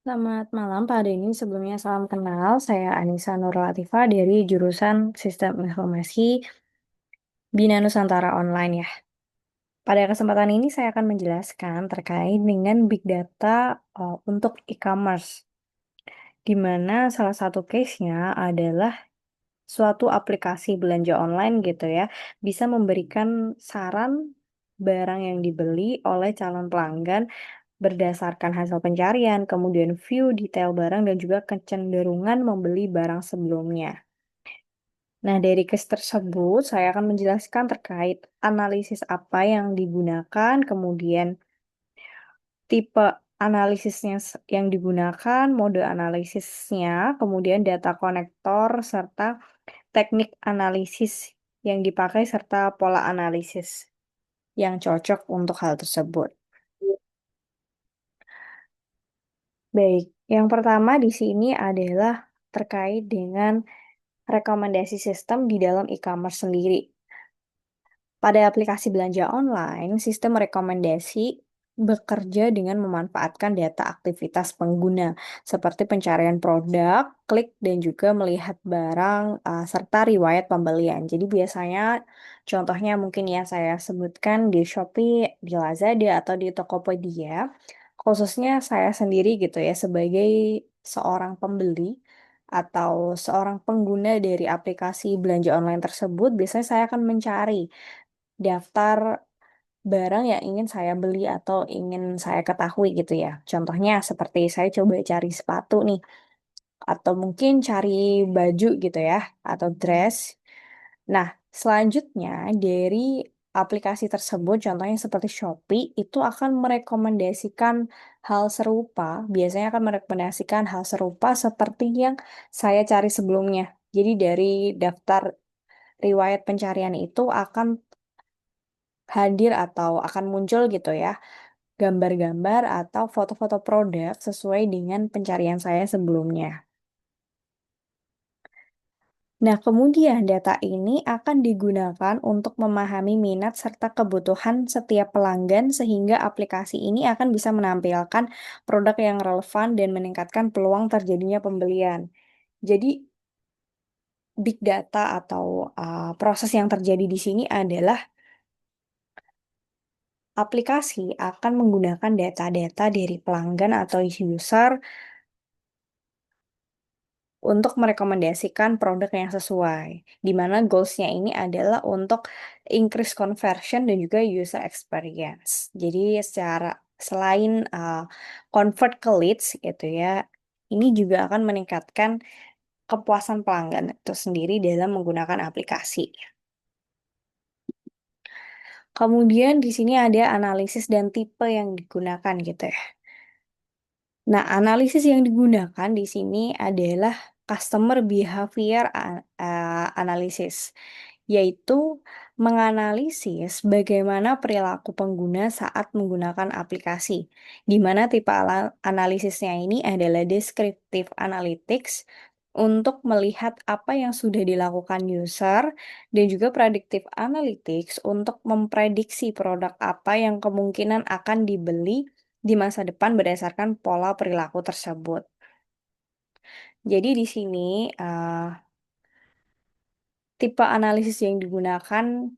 Selamat malam Pak Denny, sebelumnya salam kenal. Saya Anissa Nurlatifah dari jurusan Sistem Informasi Bina Nusantara Online ya. Pada kesempatan ini saya akan menjelaskan terkait dengan Big Data untuk e-commerce, di mana salah satu case-nya adalah suatu aplikasi belanja online gitu ya, bisa memberikan saran barang yang dibeli oleh calon pelanggan berdasarkan hasil pencarian, kemudian view detail barang dan juga kecenderungan membeli barang sebelumnya. Nah, dari case tersebut saya akan menjelaskan terkait analisis apa yang digunakan, kemudian tipe analisisnya yang digunakan, mode analisisnya, kemudian data konektor serta teknik analisis yang dipakai serta pola analisis yang cocok untuk hal tersebut. Baik, yang pertama di sini adalah terkait dengan rekomendasi sistem di dalam e-commerce sendiri. Pada aplikasi belanja online, sistem rekomendasi bekerja dengan memanfaatkan data aktivitas pengguna, seperti pencarian produk, klik, dan juga melihat barang, serta riwayat pembelian. Jadi biasanya contohnya mungkin ya saya sebutkan di Shopee, di Lazada, atau di Tokopedia, khususnya saya sendiri gitu ya, sebagai seorang pembeli atau seorang pengguna dari aplikasi belanja online tersebut, biasanya saya akan mencari daftar barang yang ingin saya beli atau ingin saya ketahui gitu ya. Contohnya seperti saya coba cari sepatu nih, atau mungkin cari baju gitu ya, atau dress. Nah, selanjutnya dari aplikasi tersebut, contohnya seperti Shopee, itu akan merekomendasikan hal serupa, biasanya akan merekomendasikan hal serupa seperti yang saya cari sebelumnya. Jadi dari daftar riwayat pencarian itu akan hadir atau akan muncul gitu ya, gambar-gambar atau foto-foto produk sesuai dengan pencarian saya sebelumnya. Nah, kemudian data ini akan digunakan untuk memahami minat serta kebutuhan setiap pelanggan sehingga aplikasi ini akan bisa menampilkan produk yang relevan dan meningkatkan peluang terjadinya pembelian. Jadi, big data atau proses yang terjadi di sini adalah aplikasi akan menggunakan data-data dari pelanggan atau user untuk merekomendasikan produk yang sesuai, di mana goals-nya ini adalah untuk increase conversion dan juga user experience. Jadi secara selain convert ke leads gitu ya, ini juga akan meningkatkan kepuasan pelanggan itu sendiri dalam menggunakan aplikasi. Kemudian di sini ada analisis dan tipe yang digunakan gitu ya. Nah, analisis yang digunakan di sini adalah customer behavior analysis, yaitu menganalisis bagaimana perilaku pengguna saat menggunakan aplikasi, di mana tipe analisisnya ini adalah descriptive analytics untuk melihat apa yang sudah dilakukan user, dan juga predictive analytics untuk memprediksi produk apa yang kemungkinan akan dibeli di masa depan berdasarkan pola perilaku tersebut. Jadi di sini, tipe analisis yang digunakan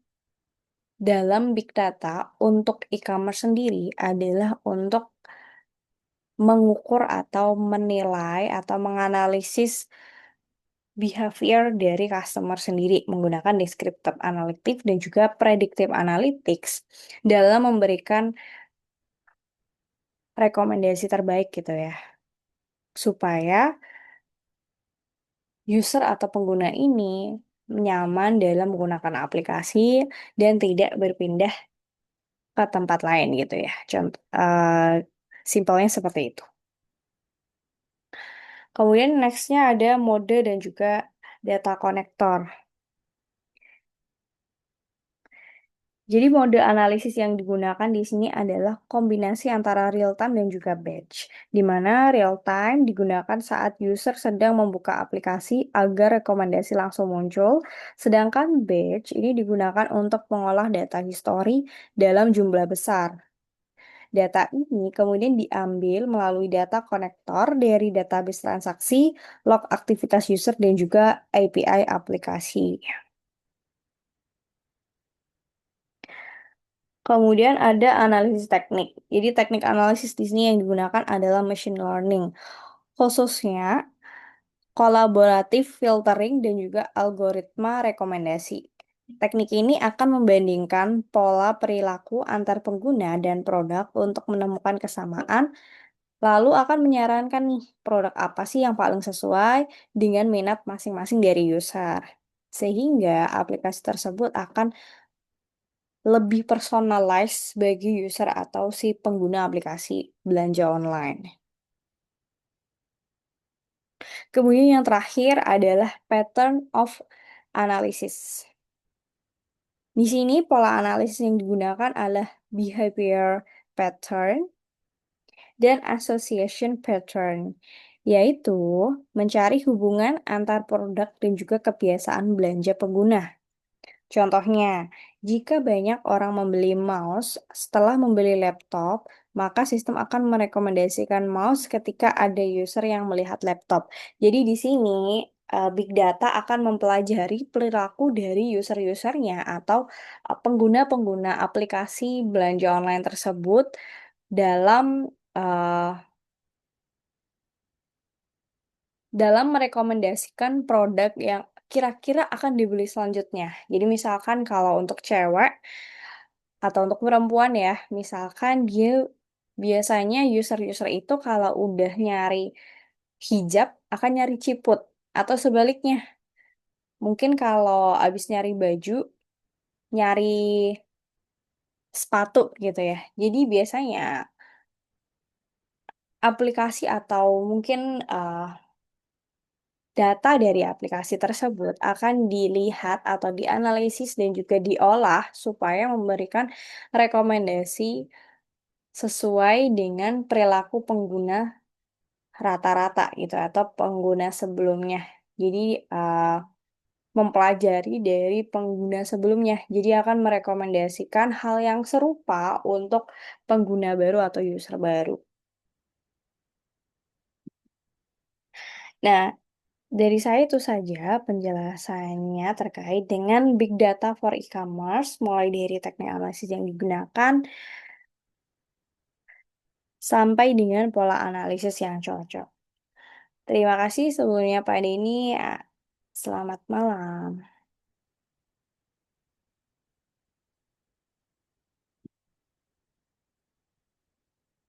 dalam big data untuk e-commerce sendiri adalah untuk mengukur atau menilai atau menganalisis behavior dari customer sendiri menggunakan descriptive analytics dan juga predictive analytics dalam memberikan rekomendasi terbaik gitu ya, supaya user atau pengguna ini nyaman dalam menggunakan aplikasi dan tidak berpindah ke tempat lain gitu ya. Contoh, simpelnya seperti itu. Kemudian nextnya ada mode dan juga data konektor. Jadi mode analisis yang digunakan di sini adalah kombinasi antara real time dan juga batch, di mana real time digunakan saat user sedang membuka aplikasi agar rekomendasi langsung muncul, sedangkan batch ini digunakan untuk mengolah data histori dalam jumlah besar. Data ini kemudian diambil melalui data konektor dari database transaksi, log aktivitas user, dan juga API aplikasi. Kemudian ada analisis teknik. Jadi teknik analisis di sini yang digunakan adalah machine learning, khususnya kolaboratif filtering dan juga algoritma rekomendasi. Teknik ini akan membandingkan pola perilaku antar pengguna dan produk untuk menemukan kesamaan, lalu akan menyarankan nih produk apa sih yang paling sesuai dengan minat masing-masing dari user. Sehingga aplikasi tersebut akan lebih personalized bagi user atau si pengguna aplikasi belanja online. Kemudian yang terakhir adalah pattern of analysis. Di sini pola analisis yang digunakan adalah behavior pattern dan association pattern, yaitu mencari hubungan antar produk dan juga kebiasaan belanja pengguna. Contohnya, jika banyak orang membeli mouse setelah membeli laptop, maka sistem akan merekomendasikan mouse ketika ada user yang melihat laptop. Jadi di sini big data akan mempelajari perilaku dari user-usernya atau pengguna-pengguna aplikasi belanja online tersebut dalam eh, dalam merekomendasikan produk yang kira-kira akan dibeli selanjutnya. Jadi misalkan kalau untuk cewek atau untuk perempuan ya, misalkan dia biasanya user-user itu kalau udah nyari hijab akan nyari ciput atau sebaliknya. Mungkin kalau abis nyari baju, nyari sepatu gitu ya. Jadi biasanya aplikasi atau mungkin data dari aplikasi tersebut akan dilihat atau dianalisis dan juga diolah supaya memberikan rekomendasi sesuai dengan perilaku pengguna rata-rata gitu atau pengguna sebelumnya. Jadi mempelajari dari pengguna sebelumnya. Jadi akan merekomendasikan hal yang serupa untuk pengguna baru atau user baru. Nah, dari saya itu saja penjelasannya terkait dengan big data for e-commerce, mulai dari teknik analisis yang digunakan sampai dengan pola analisis yang cocok. Terima kasih sebelumnya Pak Denny. Selamat malam.